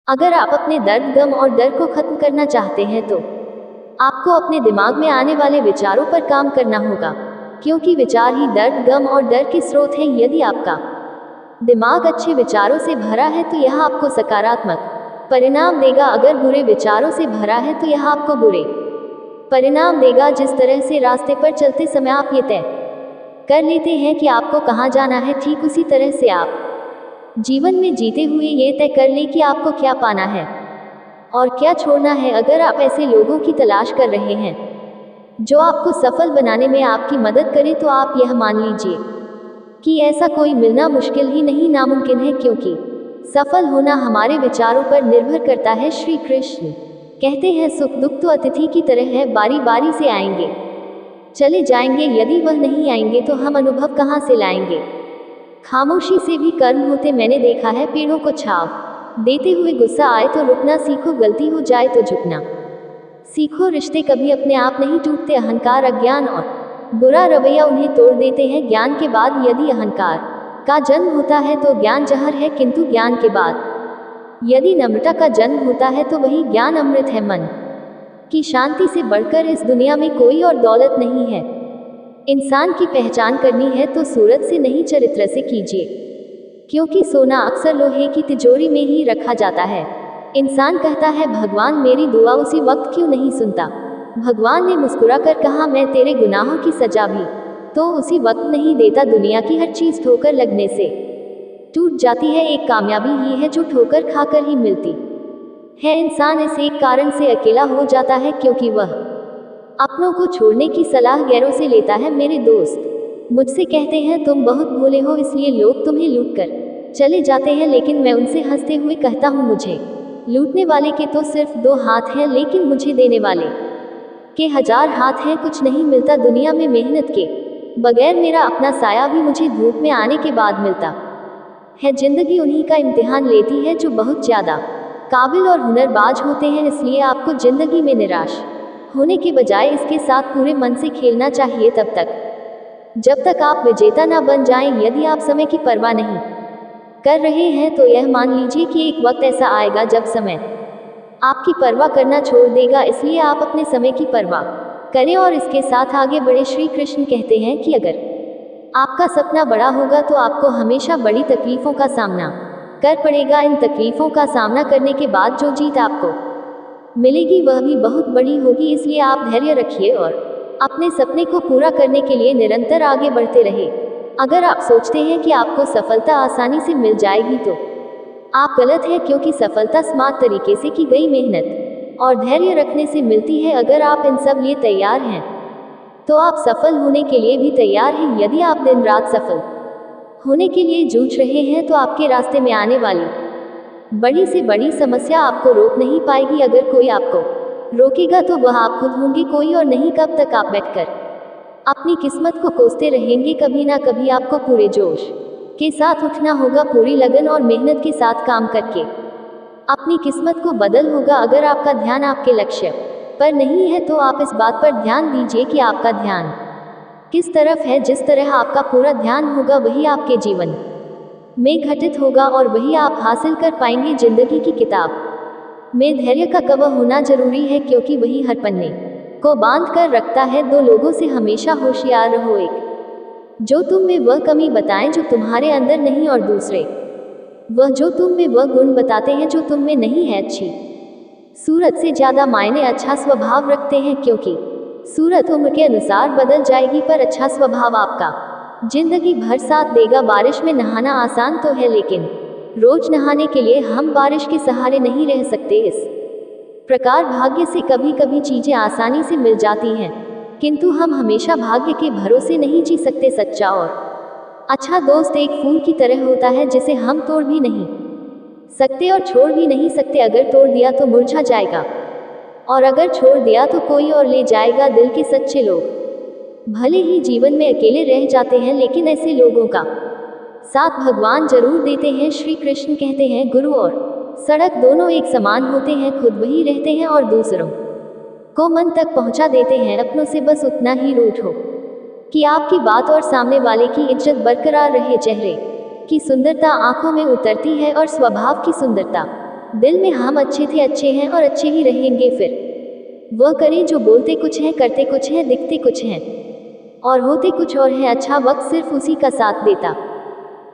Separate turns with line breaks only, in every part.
अगर आप अपने दर्द, गम और डर को खत्म करना चाहते हैं तो आपको अपने दिमाग में आने वाले विचारों पर काम करना होगा, क्योंकि विचार ही दर्द, गम और डर के स्रोत हैं। यदि आपका दिमाग अच्छे विचारों से भरा है तो यह आपको सकारात्मक परिणाम देगा। अगर बुरे विचारों से भरा है तो यह आपको बुरे परिणाम देगा। जिस तरह से रास्ते पर चलते समय आप ये तय कर लेते हैं कि आपको कहाँ जाना है, ठीक उसी तरह से आप जीवन में जीते हुए ये तय कर ले कि आपको क्या पाना है और क्या छोड़ना है। अगर आप ऐसे लोगों की तलाश कर रहे हैं जो आपको सफल बनाने में आपकी मदद करें, तो आप यह मान लीजिए कि ऐसा कोई मिलना मुश्किल ही नहीं, नामुमकिन है, क्योंकि सफल होना हमारे विचारों पर निर्भर करता है। श्री कृष्ण कहते हैं, सुख दुख तो अतिथि की तरह है, बारी बारी से आएंगे, चले जाएंगे। यदि वह नहीं आएंगे तो हम अनुभव कहाँ से लाएंगे। खामोशी से भी कर्म होते मैंने देखा है, पेड़ों को छाव देते हुए। गुस्सा आए तो रुकना सीखो, गलती हो जाए तो झुकना सीखो। रिश्ते कभी अपने आप नहीं टूटते, अहंकार, अज्ञान और बुरा रवैया उन्हें तोड़ देते हैं। ज्ञान के बाद यदि अहंकार का जन्म होता है तो ज्ञान जहर है, किंतु ज्ञान के बाद यदि नम्रता का जन्म होता है तो वही ज्ञान अमृत है। मन की शांति से बढ़कर इस दुनिया में कोई और दौलत नहीं है। इंसान की पहचान करनी है तो सूरत से नहीं, चरित्र से कीजिए, क्योंकि सोना अक्सर लोहे की तिजोरी में ही रखा जाता है। इंसान कहता है, भगवान मेरी दुआ उसी वक्त क्यों नहीं सुनता। भगवान ने मुस्कुराकर कहा, मैं तेरे गुनाहों की सजा भी तो उसी वक्त नहीं देता। दुनिया की हर चीज ठोकर लगने से टूट जाती है, एक कामयाबी ही है जो ठोकर खाकर ही मिलती है। इंसान इस एक कारण से अकेला हो जाता है क्योंकि वह अपनों को छोड़ने की सलाह गैरों से लेता है। मेरे दोस्त मुझसे कहते हैं, तुम बहुत भोले हो, इसलिए लोग तुम्हें लूट कर चले जाते हैं। लेकिन मैं उनसे हंसते हुए कहता हूँ, मुझे लूटने वाले के तो सिर्फ 2 हाथ हैं, लेकिन मुझे देने वाले के 1000 हाथ हैं। कुछ नहीं मिलता दुनिया में मेहनत के बगैर, मेरा अपना साया भी मुझे धूप में आने के बाद मिलता है। जिंदगी उन्हीं का इम्तिहान लेती है जो बहुत ज़्यादा काबिल और हुनरबाज होते हैं। इसलिए आपको जिंदगी में निराश होने के बजाय इसके साथ पूरे मन से खेलना चाहिए, तब तक जब तक आप विजेता ना बन जाएं। यदि आप समय की परवाह नहीं कर रहे हैं तो यह मान लीजिए कि एक वक्त ऐसा आएगा जब समय आपकी परवाह करना छोड़ देगा। इसलिए आप अपने समय की परवाह करें और इसके साथ आगे बढ़े। श्री कृष्ण कहते हैं कि अगर आपका सपना बड़ा होगा तो आपको हमेशा बड़ी तकलीफों का सामना कर पड़ेगा। इन तकलीफों का सामना करने के बाद जो जीत आपको मिलेगी वह भी बहुत बड़ी होगी। इसलिए आप धैर्य रखिए और अपने सपने को पूरा करने के लिए निरंतर आगे बढ़ते रहे। अगर आप सोचते हैं कि आपको सफलता आसानी से मिल जाएगी तो आप गलत हैं, क्योंकि सफलता स्मार्ट तरीके से की गई मेहनत और धैर्य रखने से मिलती है। अगर आप इन सब लिए तैयार हैं तो आप सफल होने के लिए भी तैयार हैं। यदि आप दिन रात सफल होने के लिए जूझ रहे हैं तो आपके रास्ते में आने वाली बड़ी से बड़ी समस्या आपको रोक नहीं पाएगी। अगर कोई आपको रोकेगा तो वह आप खुद होंगे, कोई और नहीं। कब तक आप बैठकर अपनी किस्मत को कोसते रहेंगे। कभी ना कभी आपको पूरे जोश के साथ उठना होगा, पूरी लगन और मेहनत के साथ काम करके अपनी किस्मत को बदल होगा। अगर आपका ध्यान आपके लक्ष्य पर नहीं है तो आप इस बात पर ध्यान दीजिए कि आपका ध्यान किस तरफ है। जिस तरह आपका पूरा ध्यान होगा वही आपके जीवन में घटित होगा और वही आप हासिल कर पाएंगे। जिंदगी की किताब में धैर्य का कवर होना जरूरी है, क्योंकि वही हर पन्ने को बांध कर रखता है। 2 लोगों से हमेशा होशियार रहो, एक जो तुम में वह कमी बताएं जो तुम्हारे अंदर नहीं, और दूसरे वह जो तुम में वह गुण बताते हैं जो तुम में नहीं है। अच्छी सूरत से ज़्यादा मायने अच्छा स्वभाव रखते हैं, क्योंकि सूरत उम्र के अनुसार बदल जाएगी, पर अच्छा स्वभाव आपका जिंदगी भर साथ देगा। बारिश में नहाना आसान तो है, लेकिन रोज नहाने के लिए हम बारिश के सहारे नहीं रह सकते। इस प्रकार भाग्य से कभी कभी चीजें आसानी से मिल जाती हैं, किंतु हम हमेशा भाग्य के भरोसे नहीं जी सकते। सच्चा और अच्छा दोस्त एक फूल की तरह होता है जिसे हम तोड़ भी नहीं सकते और छोड़ भी नहीं सकते। अगर तोड़ दिया तो मुरझा जाएगा और अगर छोड़ दिया तो कोई और ले जाएगा। दिल के सच्चे लोग भले ही जीवन में अकेले रह जाते हैं, लेकिन ऐसे लोगों का साथ भगवान जरूर देते हैं। श्री कृष्ण कहते हैं, गुरु और सड़क दोनों एक समान होते हैं। खुद वही रहते हैं और दूसरों को मन तक पहुंचा देते हैं। अपनों से बस उतना ही रूठ हो कि आपकी बात और सामने वाले की इज्जत बरकरार रहे। चेहरे की सुंदरता आंखों में उतरती है और स्वभाव की सुंदरता दिल में हम अच्छे थे, अच्छे हैं और अच्छे ही रहेंगे। फिर वह करें जो बोलते कुछ हैं, करते कुछ हैं, दिखते कुछ हैं और होते कुछ और है। अच्छा वक्त सिर्फ उसी का साथ देता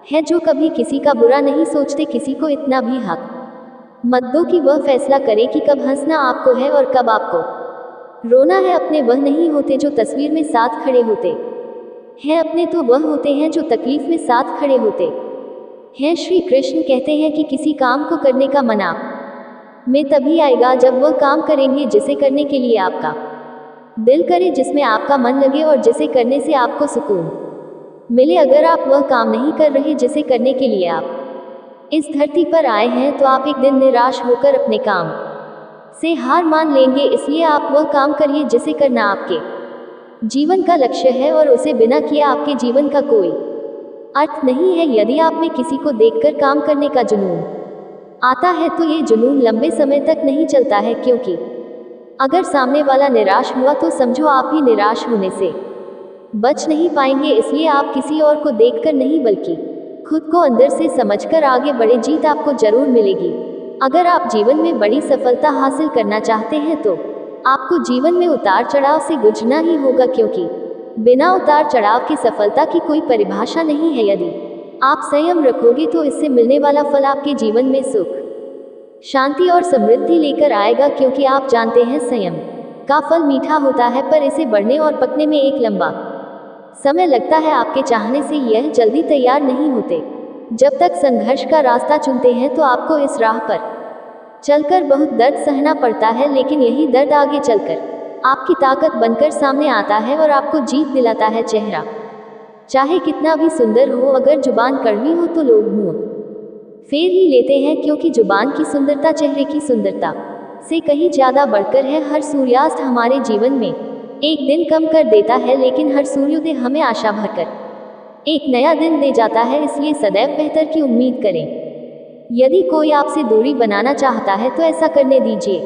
है जो कभी किसी का बुरा नहीं सोचते। किसी को इतना भी हक मत दो कि वह फैसला करे कि कब हंसना आपको है और कब आपको रोना है। अपने वह नहीं होते जो तस्वीर में साथ खड़े होते हैं, अपने तो वह होते हैं जो तकलीफ में साथ खड़े होते हैं। श्री कृष्ण कहते हैं कि किसी काम को करने का मन आप में तभी आएगा जब वह काम करेंगे जिसे करने के लिए आपका दिल करे, जिसमें आपका मन लगे और जिसे करने से आपको सुकून मिले। अगर आप वह काम नहीं कर रहे जिसे करने के लिए आप इस धरती पर आए हैं, तो आप एक दिन निराश होकर अपने काम से हार मान लेंगे। इसलिए आप वह काम करिए जिसे करना आपके जीवन का लक्ष्य है और उसे बिना किए आपके जीवन का कोई अर्थ नहीं है। यदि आप में किसी को देखकर काम करने का जुनून आता है तो ये जुनून लंबे समय तक नहीं चलता है, क्योंकि अगर सामने वाला निराश हुआ तो समझो आप ही निराश होने से बच नहीं पाएंगे। इसलिए आप किसी और को देखकर नहीं बल्कि खुद को अंदर से समझकर आगे बढ़े। जीत आपको जरूर मिलेगी। अगर आप जीवन में बड़ी सफलता हासिल करना चाहते हैं तो आपको जीवन में उतार चढ़ाव से गुजरना ही होगा, क्योंकि बिना उतार चढ़ाव की सफलता की कोई परिभाषा नहीं है। यदि आप संयम रखोगे तो इससे मिलने वाला फल आपके जीवन में सुख, शांति और समृद्धि लेकर आएगा, क्योंकि आप जानते हैं संयम का फल मीठा होता है, पर इसे बढ़ने और पकने में एक लंबा समय लगता है। आपके चाहने से यह जल्दी तैयार नहीं होते। जब तक संघर्ष का रास्ता चुनते हैं तो आपको इस राह पर चलकर बहुत दर्द सहना पड़ता है, लेकिन यही दर्द आगे चलकर आपकी ताकत बनकर सामने आता है और आपको जीत दिलाता है। चेहरा चाहे कितना भी सुंदर हो, अगर जुबान कड़वी हो तो लोग मुंह फेर ही लेते हैं, क्योंकि जुबान की सुंदरता चेहरे की सुंदरता से कहीं ज्यादा बढ़कर है। हर सूर्यास्त हमारे जीवन में एक दिन कम कर देता है, लेकिन हर सूर्योदय हमें आशा भरकर एक नया दिन दे जाता है। इसलिए सदैव बेहतर की उम्मीद करें। यदि कोई आपसे दूरी बनाना चाहता है तो ऐसा करने दीजिए,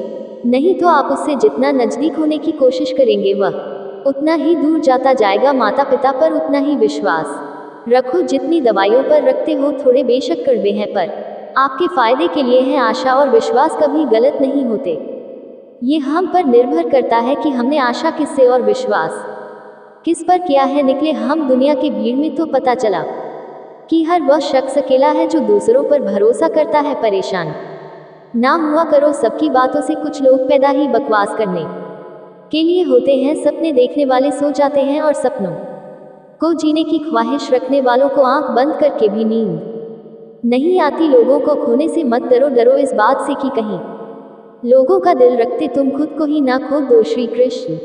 नहीं तो आप उससे जितना नजदीक होने की कोशिश करेंगे वह उतना ही दूर जाता जाएगा। माता पिता पर उतना ही विश्वास रखो जितनी दवाइयों पर रखते हो। थोड़े बेशक कड़वे हैं, पर आपके फायदे के लिए हैं। आशा और विश्वास कभी गलत नहीं होते। ये हम पर निर्भर करता है कि हमने आशा किससे और विश्वास किस पर किया है। निकले हम दुनिया की भीड़ में तो पता चला कि हर वह शख्स अकेला है जो दूसरों पर भरोसा करता है। परेशान ना हुआ करो सबकी बातों से। कुछ लोग पैदा ही बकवास करने के लिए होते हैं। सपने देखने वाले सो जाते हैं और सपनों को जीने की ख्वाहिश रखने वालों को आंख बंद करके भी नींद नहीं आती। लोगों को खोने से मत डरो, डरो इस बात से कि कहीं लोगों का दिल रखते तुम खुद को ही ना खो दो। श्री कृष्ण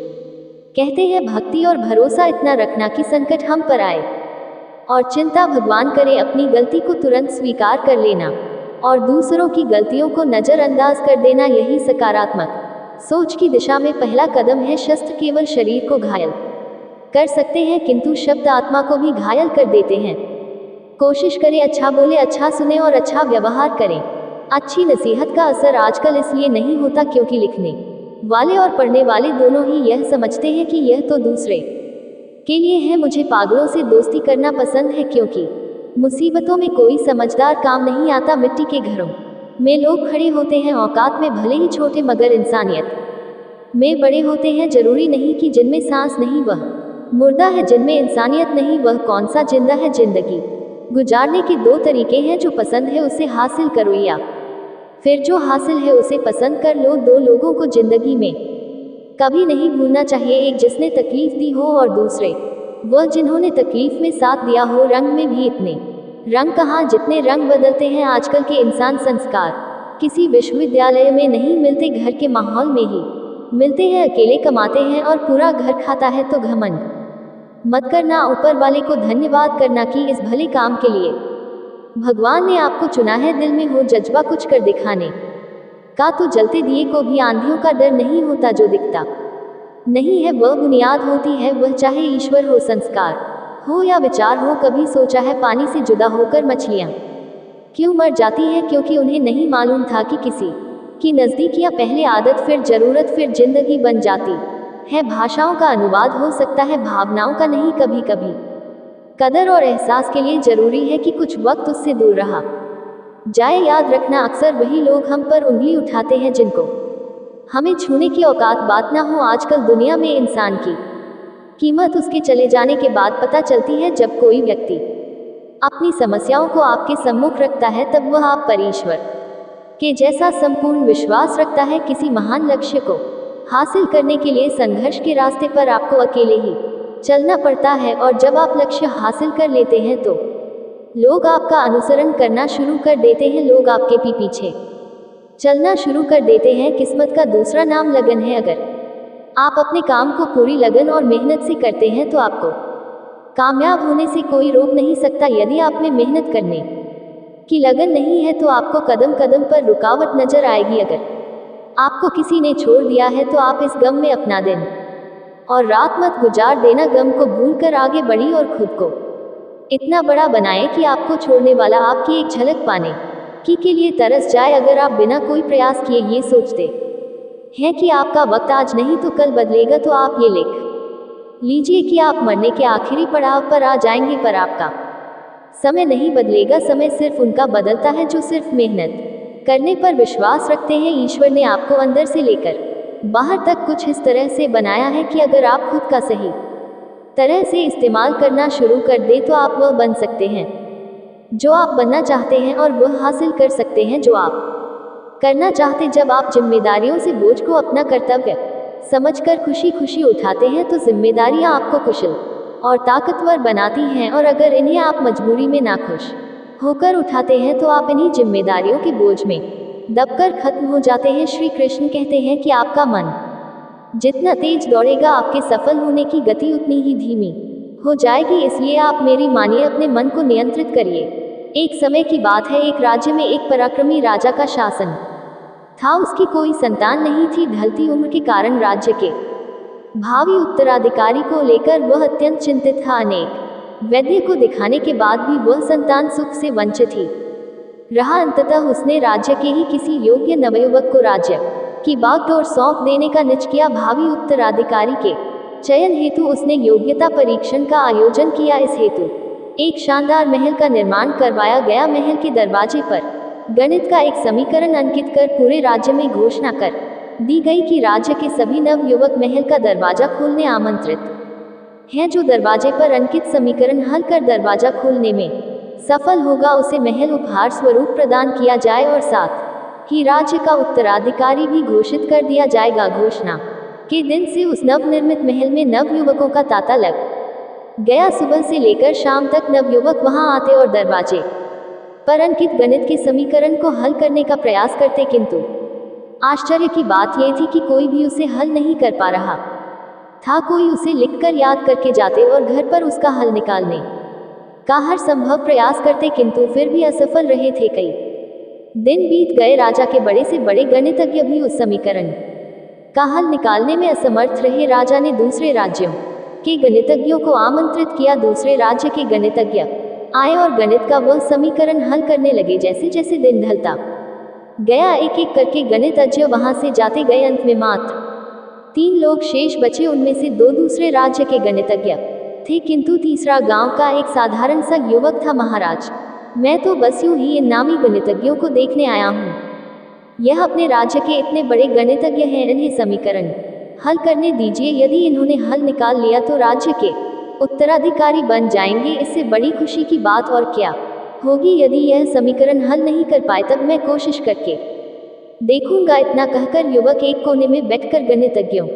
कहते हैं भक्ति और भरोसा इतना रखना कि संकट हम पर आए और चिंता भगवान करे, अपनी गलती को तुरंत स्वीकार कर लेना और दूसरों की गलतियों को नजरअंदाज कर देना, यही सकारात्मक सोच की दिशा में पहला कदम है। शस्त्र केवल शरीर को घायल कर सकते हैं, किंतु शब्द आत्मा को भी घायल कर देते हैं। कोशिश करें अच्छा बोले, अच्छा सुने और अच्छा व्यवहार करें। अच्छी नसीहत का असर आजकल इसलिए नहीं होता क्योंकि लिखने वाले और पढ़ने वाले दोनों ही यह समझते हैं कि यह तो दूसरे के लिए है। मुझे पागलों से दोस्ती करना पसंद है, क्योंकि मुसीबतों में कोई समझदार काम नहीं आता। मिट्टी के घरों में लोग खड़े होते हैं, औकात में भले ही छोटे मगर इंसानियत में बड़े होते हैं। जरूरी नहीं कि जिनमें सांस नहीं वह मुर्दा है, जिनमें इंसानियत नहीं वह कौन सा जिंदा है। जिंदगी गुजारने के दो तरीके हैं, जो पसंद है उसे हासिल करो या फिर जो हासिल है उसे पसंद कर लो। दो लोगों को जिंदगी में कभी नहीं भूलना चाहिए, एक जिसने तकलीफ दी हो और दूसरे वह जिन्होंने तकलीफ में साथ दिया हो। रंग में भी इतने रंग कहाँ जितने रंग बदलते हैं आजकल के इंसान। संस्कार किसी विश्वविद्यालय में नहीं मिलते, घर के माहौल में ही मिलते हैं। अकेले कमाते हैं और पूरा घर खाता है तो घमंड मत करना, ऊपर वाले को धन्यवाद करना कि इस भले काम के लिए भगवान ने आपको चुना है। दिल में हो जज्बा कुछ कर दिखाने का तो जलते दिए को भी आंधियों का डर नहीं होता। जो दिखता नहीं है वह बुनियाद होती है, वह चाहे ईश्वर हो, संस्कार हो या विचार हो। कभी सोचा है पानी से जुदा होकर मछलियां क्यों मर जाती हैं? क्योंकि उन्हें नहीं मालूम था कि किसी की नज़दीकियां पहले आदत फिर जरूरत फिर जिंदगी बन जाती है। भाषाओं का अनुवाद हो सकता है, भावनाओं का नहीं। कभी कभी कदर और एहसास के लिए जरूरी है कि कुछ वक्त उससे दूर रहा जाए। याद रखना, अक्सर वही लोग हम पर उंगली उठाते हैं जिनको हमें छूने की औकात बात ना हो। आजकल दुनिया में इंसान की कीमत उसके चले जाने के बाद पता चलती है। जब कोई व्यक्ति अपनी समस्याओं को आपके सम्मुख रखता है तब वह आप पर ईश्वर के जैसा संपूर्ण विश्वास रखता है। किसी महान लक्ष्य को हासिल करने के लिए संघर्ष के रास्ते पर आपको अकेले ही चलना पड़ता है, और जब आप लक्ष्य हासिल कर लेते हैं तो लोग आपका अनुसरण करना शुरू कर देते हैं। लोग आपके पीछे चलना शुरू कर देते हैं। किस्मत का दूसरा नाम लगन है। अगर आप अपने काम को पूरी लगन और मेहनत से करते हैं तो आपको कामयाब होने से कोई रोक नहीं सकता। यदि आप में मेहनत करने की लगन नहीं है तो आपको कदम कदम पर रुकावट नजर आएगी। अगर आपको किसी ने छोड़ दिया है तो आप इस गम में अपना दिन और रात मत गुजार देना। गम को भूलकर आगे बढ़ी और खुद को इतना बड़ा बनाए कि आपको छोड़ने वाला आपकी एक झलक पाने के लिए तरस जाए। अगर आप बिना कोई प्रयास किए ये सोचते हैं कि आपका वक्त आज नहीं तो कल बदलेगा, तो आप ये लिख लीजिए कि आप मरने के आखिरी पड़ाव पर आ जाएंगे, पर आपका समय नहीं बदलेगा। समय सिर्फ उनका बदलता है जो सिर्फ मेहनत करने पर विश्वास रखते हैं। ईश्वर ने आपको अंदर से लेकर बाहर तक कुछ इस तरह से बनाया है कि अगर आप खुद का सही तरह से इस्तेमाल करना शुरू कर दे तो आप वह बन सकते हैं जो आप बनना चाहते हैं, और वह हासिल कर सकते हैं जो आप करना चाहते। जब आप जिम्मेदारियों से बोझ को अपना कर्तव्य समझकर खुशी खुशी उठाते हैं तो जिम्मेदारियां आपको कुशल और ताकतवर बनाती हैं, और अगर इन्हें आप मजबूरी में नाखुश होकर उठाते हैं तो आप इन्हीं जिम्मेदारियों के बोझ में दबकर खत्म हो जाते हैं। श्री कृष्ण कहते हैं कि आपका मन जितना तेज दौड़ेगा आपके सफल होने की गति उतनी ही धीमी हो जाएगी। इसलिए आप मेरी मानिए, अपने मन को नियंत्रित करिए। एक समय की बात है, एक राज्य में एक पराक्रमी राजा का शासन था। उसकी कोई संतान नहीं थी। ढलती उम्र के कारण राज्य के भावी उत्तराधिकारी को लेकर वह अत्यंत चिंतित था। अनेक वैद्य को दिखाने के बाद भी वह संतान सुख से वंचित ही रहा। अंततः उसने राज्य के ही किसी योग्य नवयुवक को राज्य की बागडोर सौंप देने का निश्चय किया। भावी उत्तराधिकारी के चयन हेतु उसने योग्यता परीक्षण का आयोजन किया। इस हेतु एक शानदार महल का निर्माण करवाया गया। महल के दरवाजे पर गणित का एक समीकरण अंकित कर पूरे राज्य में घोषणा कर दी गई कि राज्य के सभी नवयुवक महल का दरवाजा खोलने आमंत्रित हैं। जो दरवाजे पर अंकित समीकरण हल कर दरवाजा खोलने में सफल होगा उसे महल उपहार स्वरूप प्रदान किया जाए, और साथ ही राज्य का उत्तराधिकारी भी घोषित कर दिया जाएगा। घोषणा के दिन से उस नवनिर्मित महल में नवयुवकों का तांता लग गया। सुबह से लेकर शाम तक नवयुवक वहां आते और दरवाजे पर अंकित गणित के समीकरण को हल करने का प्रयास करते, किंतु आश्चर्य की बात यह थी कि कोई भी उसे हल नहीं कर पा रहा था। कोई उसे लिखकर याद करके जाते और घर पर उसका हल निकालने का हर संभव प्रयास करते, किंतु फिर भी असफल रहे थे। कई दिन बीत गए। राजा के बड़े से बड़े गणितज्ञ भी उस समीकरण का हल निकालने में असमर्थ रहे। राजा ने दूसरे राज्यों के गणितज्ञों को आमंत्रित किया। दूसरे राज्य के गणितज्ञ आए और गणित का वह समीकरण हल करने लगे। जैसे जैसे दिन ढलता गया एक एक करके गणितज्ञ वहां से जाते गए। अंत में मात्र 3 लोग शेष बचे। उनमें से 2 दूसरे राज्य के गणितज्ञ थे, किंतु तीसरा गांव का एक साधारण सा युवक था। महाराज, मैं तो बस यूं ही इन नामी गणितज्ञों को देखने आया हूँ। यह अपने राज्य के इतने बड़े गणितज्ञ हैं, इन्हें समीकरण हल करने दीजिए। यदि इन्होंने हल निकाल लिया तो राज्य के उत्तराधिकारी बन जाएंगे। इससे बड़ी खुशी की बात और क्या होगी। यदि यह समीकरण हल नहीं कर पाए तब मैं कोशिश करके देखूंगा। इतना कहकर युवक एक कोने में बैठकर गणितज्ञों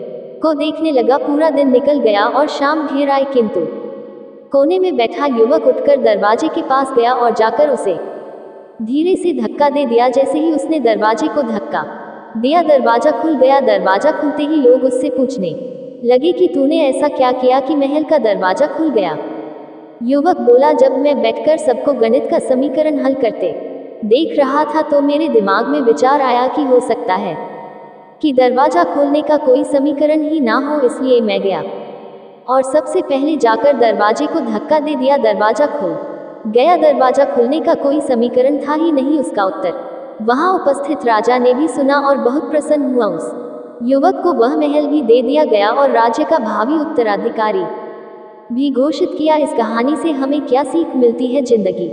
को देखने लगा। पूरा दिन निकल गया और शाम घेर आई, किंतु कोने में बैठा युवक उठकर दरवाजे के पास गया और जाकर उसे धीरे से धक्का दे दिया। जैसे ही उसने दरवाजे को धक्का दिया दरवाजा खुल गया। दरवाजा खुलते ही लोग उससे पूछने लगे कि तूने ऐसा क्या किया कि महल का दरवाजा खुल गया। युवक बोला, जब मैं बैठकर सबको गणित का समीकरण हल करते देख रहा था तो मेरे दिमाग में विचार आया कि हो सकता है कि दरवाजा खोलने का कोई समीकरण ही ना हो। इसलिए मैं गया और सबसे पहले जाकर दरवाजे को धक्का दे दिया। दरवाजा खुल गया। दरवाजा खुलने का कोई समीकरण था ही नहीं उसका उत्तर वहां उपस्थित राजा ने भी सुना और बहुत प्रसन्न हुआ। उस युवक को वह महल भी दे दिया गया और राज्य का भावी उत्तराधिकारी भी घोषित किया। इस कहानी से हमें क्या सीख मिलती है? जिंदगी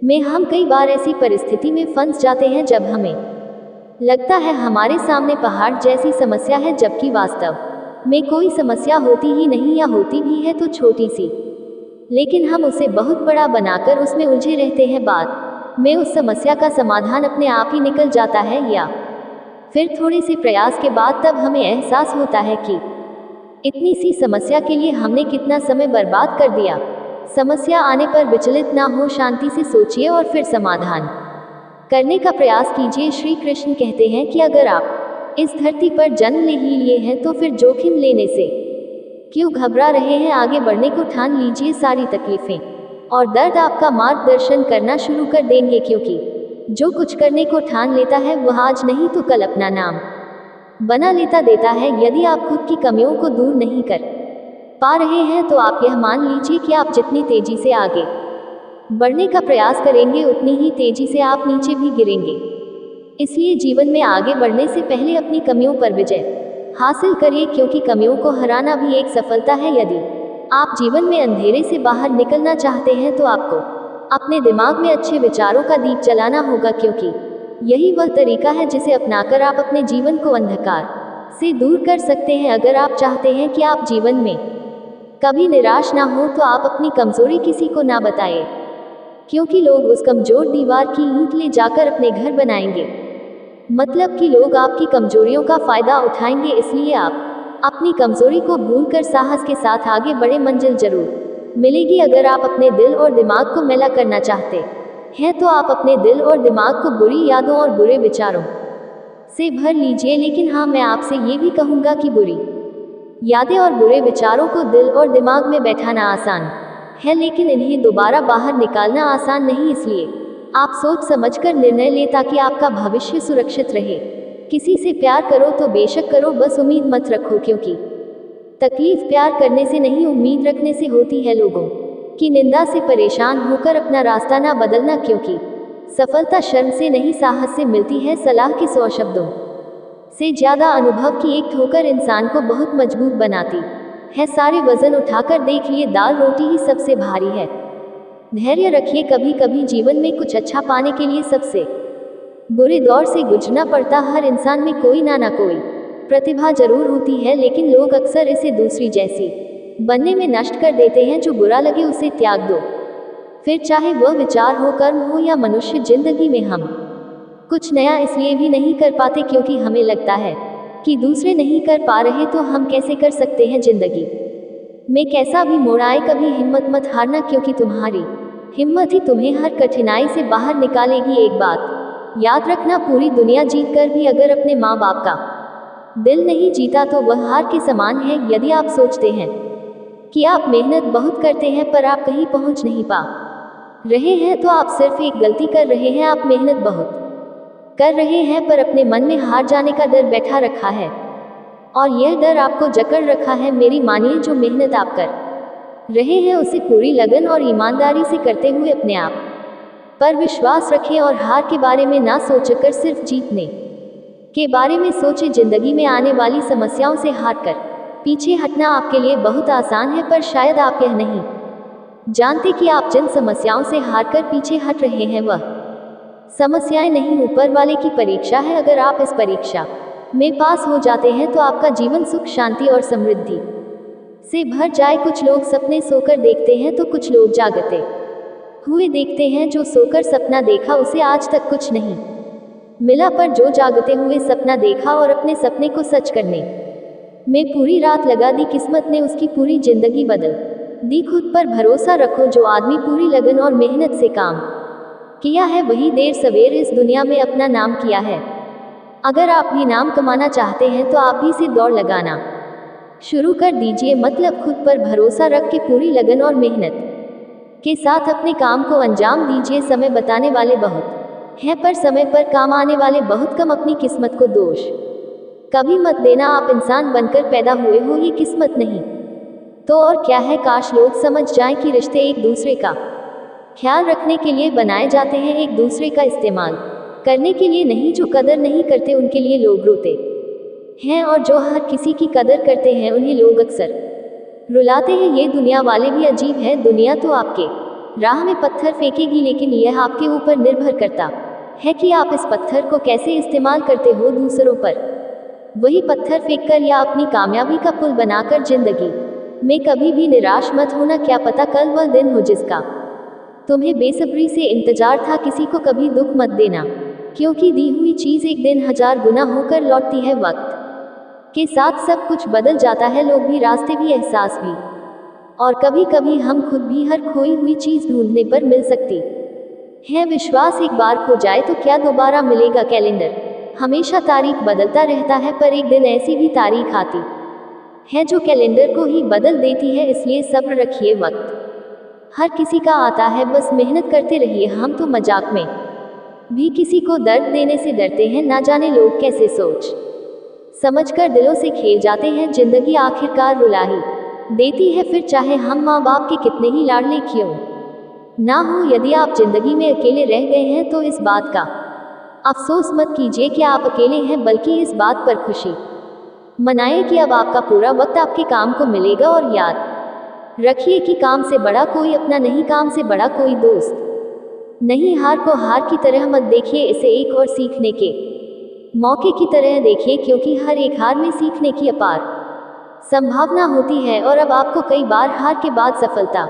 में हम कई बार ऐसी परिस्थिति में फंस जाते हैं जब हमें लगता है हमारे सामने पहाड़ जैसी समस्या है, जबकि वास्तव में कोई समस्या होती ही नहीं, या होती भी है तो छोटी सी, लेकिन हम उसे बहुत बड़ा बनाकर उसमें उलझे रहते हैं। बाद में उस समस्या का समाधान अपने आप ही निकल जाता है, या फिर थोड़े से प्रयास के बाद तब हमें एहसास होता है कि इतनी सी समस्या के लिए हमने कितना समय बर्बाद कर दिया। समस्या आने पर विचलित ना हो, शांति से सोचिए और फिर समाधान करने का प्रयास कीजिए। श्री कृष्ण कहते हैं कि अगर आप इस धरती पर जन्म ले ही लिए हैं तो फिर जोखिम लेने से क्यों घबरा रहे हैं। आगे बढ़ने को ठान लीजिए। सारी तकलीफें और दर्द आपका मार्गदर्शन करना शुरू कर देंगे, क्योंकि जो कुछ करने को ठान लेता है वह आज नहीं तो कल अपना नाम बना लेता देता है। यदि आप खुद की कमियों को दूर नहीं कर पा रहे हैं तो आप यह मान लीजिए कि आप जितनी तेजी से आगे बढ़ने का प्रयास करेंगे उतनी ही तेजी से आप नीचे भी गिरेंगे। इसलिए जीवन में आगे बढ़ने से पहले अपनी कमियों पर विजय हासिल करिए, क्योंकि कमियों को हराना भी एक सफलता है। यदि आप जीवन में अंधेरे से बाहर निकलना चाहते हैं तो आपको अपने दिमाग में अच्छे विचारों का दीप जलाना होगा, क्योंकि यही वह तरीका है जिसे अपनाकर आप अपने जीवन को अंधकार से दूर कर सकते हैं। अगर आप चाहते हैं कि आप जीवन में कभी निराश ना हो तो आप अपनी कमजोरी किसी को ना बताएं, क्योंकि लोग उस कमजोर दीवार की ईंट ले जाकर अपने घर बनाएंगे। मतलब कि लोग आपकी कमजोरियों का फायदा उठाएंगे। इसलिए आप अपनी कमजोरी को भूलकर साहस के साथ आगे बढ़े, मंजिल जरूर मिलेगी। अगर आप अपने दिल और दिमाग को मैला करना चाहते हैं तो आप अपने दिल और दिमाग को बुरी यादों और बुरे विचारों से भर लीजिए। लेकिन हाँ, मैं आपसे ये भी कहूँगा कि बुरी यादें और बुरे विचारों को दिल और दिमाग में बैठाना आसान है, लेकिन इन्हें दोबारा बाहर निकालना आसान नहीं। इसलिए आप सोच समझकर निर्णय लें ताकि आपका भविष्य सुरक्षित रहे। किसी से प्यार करो तो बेशक करो, बस उम्मीद मत रखो, क्योंकि तकलीफ प्यार करने से नहीं उम्मीद रखने से होती है। लोगों की निंदा से परेशान होकर अपना रास्ता ना बदलना, क्योंकि सफलता शर्म से नहीं साहस से मिलती है। सलाह के 100 शब्दों से ज्यादा अनुभव की एक ठोकर इंसान को बहुत मजबूत बनाती है। सारे वजन उठाकर देख लिए, दाल रोटी ही सबसे भारी है। धैर्य रखिए, कभी कभी जीवन में कुछ अच्छा पाने के लिए सबसे बुरे दौर से गुजरना पड़ता। हर इंसान में कोई ना कोई प्रतिभा जरूर होती है, लेकिन लोग अक्सर इसे दूसरी जैसी बनने में नष्ट कर देते हैं। जो बुरा लगे उसे त्याग दो, फिर चाहे वह विचार हो, कर्म हो या मनुष्य। जिंदगी में हम कुछ नया इसलिए भी नहीं कर पाते क्योंकि हमें लगता है कि दूसरे नहीं कर पा रहे तो हम कैसे कर सकते हैं। जिंदगी में कैसा भी मोड़ आए, कभी हिम्मत मत हारना, क्योंकि तुम्हारी हिम्मत ही तुम्हें हर कठिनाई से बाहर निकालेगी। एक बात याद रखना, पूरी दुनिया जीत कर भी अगर अपने माँ बाप का दिल नहीं जीता तो वह हार के समान है। यदि आप सोचते हैं कि आप मेहनत बहुत करते हैं पर आप कहीं पहुंच नहीं पा रहे हैं तो आप सिर्फ एक गलती कर रहे हैं। आप मेहनत बहुत कर रहे हैं पर अपने मन में हार जाने का डर बैठा रखा है, और यह डर आपको जकड़ रखा है। मेरी मानिए, जो मेहनत आप कर रहे हैं उसे पूरी लगन और ईमानदारी से करते हुए अपने आप पर विश्वास रखें और हार के बारे में ना सोचकर सिर्फ जीतने के बारे में सोचें। जिंदगी में आने वाली समस्याओं से हारकर पीछे हटना आपके लिए बहुत आसान है, पर शायद आप यह नहीं जानते कि आप जिन समस्याओं से हारकर पीछे हट रहे हैं वह समस्याएं नहीं, ऊपर वाले की परीक्षा है। अगर आप इस परीक्षा में पास हो जाते हैं तो आपका जीवन सुख, शांति और समृद्धि से भर जाए। कुछ लोग सपने सोकर देखते हैं तो कुछ लोग जागते हुए देखते हैं। जो सोकर सपना देखा उसे आज तक कुछ नहीं मिला, पर जो जागते हुए सपना देखा और अपने सपने को सच करने में पूरी रात लगा दी, किस्मत ने उसकी पूरी जिंदगी बदल दी। खुद पर भरोसा रखो, जो आदमी पूरी लगन और मेहनत से काम किया है वही देर सवेर इस दुनिया में अपना नाम किया है। अगर आप भी नाम कमाना चाहते हैं तो आप भी से दौड़ लगाना शुरू कर दीजिए। मतलब खुद पर भरोसा रख के पूरी लगन और मेहनत के साथ अपने काम को अंजाम दीजिए। समय बताने वाले बहुत हैं पर समय पर काम आने वाले बहुत कम। अपनी किस्मत को दोष कभी मत देना, आप इंसान बनकर पैदा हुए हो, ये किस्मत नहीं तो और क्या है। काश लोग समझ जाएं कि रिश्ते एक दूसरे का ख्याल रखने के लिए बनाए जाते हैं, एक दूसरे का इस्तेमाल करने के लिए नहीं। जो कदर नहीं करते उनके लिए लोग रोते हैं, और जो हर किसी की कदर करते हैं उन्हें लोग अक्सर रुलाते हैं। ये दुनिया वाले भी अजीब है। दुनिया तो आपके राह में पत्थर फेंकेगी, लेकिन यह आपके ऊपर निर्भर करता है कि आप इस पत्थर को कैसे इस्तेमाल करते हो दूसरों पर। वही पत्थर फेंककर या अपनी कामयाबी का पुल बनाकर जिंदगी में कभी भी निराश मत होना। क्या पता कल वह दिन हो जिसका तुम्हें बेसब्री से इंतजार था। किसी को कभी दुख मत देना, क्योंकि दी हुई चीज एक दिन 1000 गुना होकर लौटती है। वक्त के साथ सब कुछ बदल जाता है, लोग भी, रास्ते भी, एहसास भी, और कभी कभी हम खुद भी हर खोई हुई चीज ढूंढने पर मिल सकती है। विश्वास एक बार खो जाए तो क्या दोबारा मिलेगा। कैलेंडर हमेशा तारीख बदलता रहता है, पर एक दिन ऐसी भी तारीख आती है जो कैलेंडर को ही बदल देती है। इसलिए सब्र रखिए, वक्त हर किसी का आता है, बस मेहनत करते रहिए। हम तो मजाक में भी किसी को दर्द देने से डरते हैं, ना जाने लोग कैसे सोच समझकर दिलों से खेल जाते हैं। जिंदगी आखिरकार रुला ही देती है, फिर चाहे हम माँ बाप के कितने ही लाडले क्यों ना हो। यदि आप जिंदगी में अकेले रह गए हैं तो इस बात का अफसोस मत कीजिए कि आप अकेले हैं, बल्कि इस बात पर खुशी मनाएं कि अब आपका पूरा वक्त आपके काम को मिलेगा। और याद रखिए कि काम से बड़ा कोई अपना नहीं, काम से बड़ा कोई दोस्त नहीं। हार को हार की तरह मत देखिए, इसे एक और सीखने के मौके की तरह देखिए, क्योंकि हर एक हार में सीखने की अपार संभावना होती है। और अब आपको कई बार हार के बाद सफलता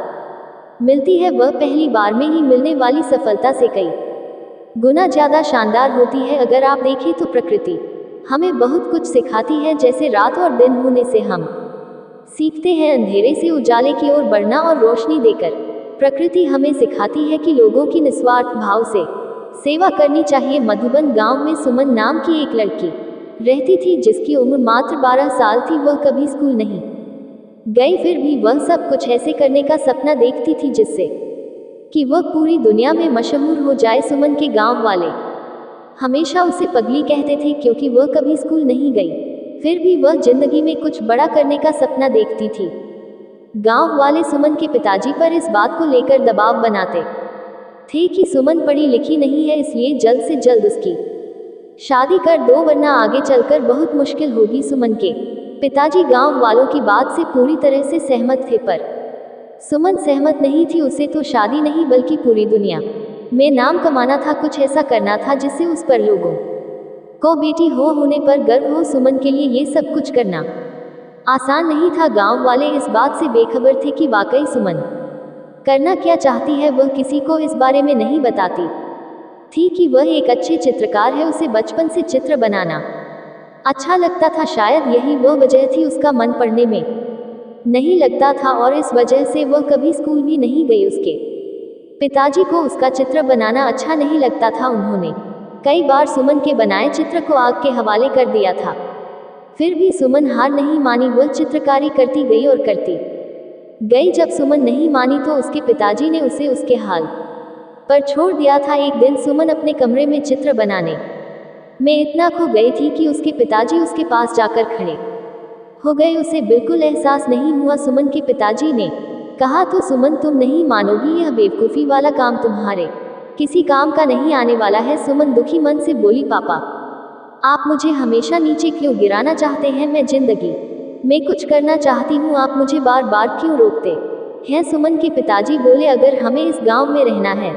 मिलती है, वह पहली बार में ही मिलने वाली सफलता से कई गुना ज्यादा शानदार होती है। अगर आप देखें तो प्रकृति हमें बहुत कुछ सिखाती है, जैसे रात और दिन होने से हम सीखते हैं अंधेरे से उजाले की ओर बढ़ना, और रोशनी देकर प्रकृति हमें सिखाती है कि लोगों की निस्वार्थ भाव से सेवा करनी चाहिए। मधुबन गांव में सुमन नाम की एक लड़की रहती थी, जिसकी उम्र मात्र 12 साल थी। वह कभी स्कूल नहीं गई, फिर भी वह सब कुछ ऐसे करने का सपना देखती थी जिससे कि वह पूरी दुनिया में मशहूर हो जाए। सुमन के गांव वाले हमेशा उसे पगली कहते थे, क्योंकि वह कभी स्कूल नहीं गई, फिर भी वह जिंदगी में कुछ बड़ा करने का सपना देखती थी। गांव वाले सुमन के पिताजी पर इस बात को लेकर दबाव बनाते थे कि सुमन पढ़ी लिखी नहीं है, इसलिए जल्द से जल्द उसकी शादी कर दो, वरना आगे चलकर बहुत मुश्किल होगी। सुमन के पिताजी गांव वालों की बात से पूरी तरह से सहमत थे, पर सुमन सहमत नहीं थी। उसे तो शादी नहीं, बल्कि पूरी दुनिया में नाम कमाना था, कुछ ऐसा करना था जिससे उस पर लोगों को बेटी होने पर गर्व हो। सुमन के लिए ये सब कुछ करना आसान नहीं था। गांव वाले इस बात से बेखबर थे कि वाकई सुमन करना क्या चाहती है। वह किसी को इस बारे में नहीं बताती थी कि वह एक अच्छे चित्रकार है, उसे बचपन से चित्र बनाना अच्छा लगता था। शायद यही वह वजह थी, उसका मन पढ़ने में नहीं लगता था, और इस वजह से वह कभी स्कूल भी नहीं गई। उसके पिताजी को उसका चित्र बनाना अच्छा नहीं लगता था। उन्होंने कई बार सुमन के बनाए चित्र को आग के हवाले कर दिया था, फिर भी सुमन हार नहीं मानी। वह चित्रकारी करती गई और करती गई। जब सुमन नहीं मानी तो उसके पिताजी ने उसे उसके हाल पर छोड़ दिया था। एक दिन सुमन अपने कमरे में चित्र बनाने में इतना खो गई थी कि उसके पिताजी उसके पास जाकर खड़े हो गए। उसे बिल्कुल एहसास नहीं हुआ। सुमन के पिताजी ने कहा, तो सुमन तुम नहीं मानोगी, यह बेवकूफ़ी वाला काम तुम्हारे किसी काम का नहीं आने वाला है। सुमन दुखी मन से बोली, पापा आप मुझे हमेशा नीचे क्यों गिराना चाहते हैं? मैं जिंदगी में कुछ करना चाहती हूँ, आप मुझे बार बार क्यों रोकते हैं? सुमन के पिताजी बोले, अगर हमें इस गांव में रहना है